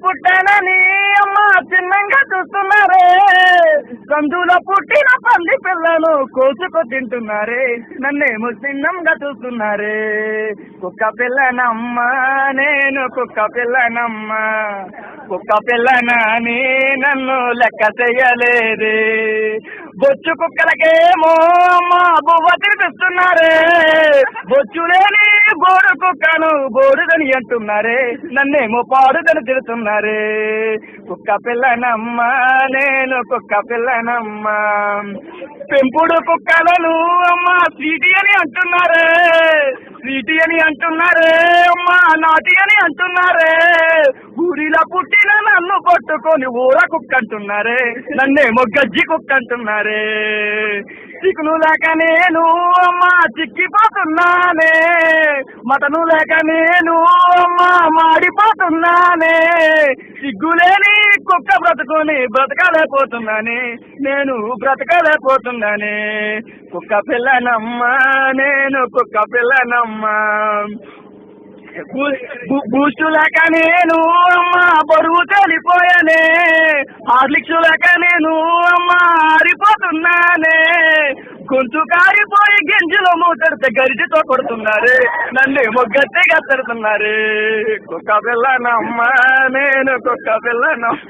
పుట్టానని అమ్మ చిన్నంగా చూస్తున్నారే, సందులో పుట్టిన పంది పిల్లను కోసుకు తింటున్నారే, నన్నేమో చిన్నంగా చూస్తున్నారే. కుక్క పిల్లనమ్మ నేను కుక్క పిల్లనమ్మ, కుక్క పిల్లనని నన్ను లెక్క చెయ్యలేదే. బొచ్చు కుక్కలకేమో అమ్మ బువ్వ తినిపిస్తున్నారే, బొచ్చు లేని బోడు కుక్కను బోడుదని అంటున్నారే, నన్నేమో పాడుదని తిడుతున్నారే. కుక్క పిల్లనమ్మ నేను కుక్క పిల్లనమ్మ, పెంపుడు కుక్కలను అమ్మ స్వీటీ అని అంటున్నారే, స్వీటీ అని అంటున్నారే అమ్మ నాటి అని అంటున్నారే. ఊరిలో పుట్టిన నన్ను పట్టుకొని ఊర కుక్క అంటున్నారే, నన్నేమో గజ్జి కుక్క అంటున్నారే. చిక్కును లేక నేను అమ్మ చిక్కిపోతున్నానే, మటను లేక నేను అమ్మ మాడిపోతున్నానే. సిగ్గులేని కుక్క బ్రతుకుని బ్రతకలేకపోతున్నానే, నేను బ్రతకలేకపోతున్నానే. కుక్క పిల్లనమ్మ నేను కుక్క పిల్లనమ్మ, బూస్టు లేక నేను అమ్మ బరువు తేలిపోయానే, హార్లిక్స్ లేక నేను అమ్మ ఆరిపోతున్నానే. గొంతు కారిపోయి గింజలో మూతడితే గరిటితో కొడుతున్నారే, నన్నేమో గట్టిగా తడుతున్నారే. కుక్క పిల్లనమ్మ నేను కుక్క పిల్లనమ్మ.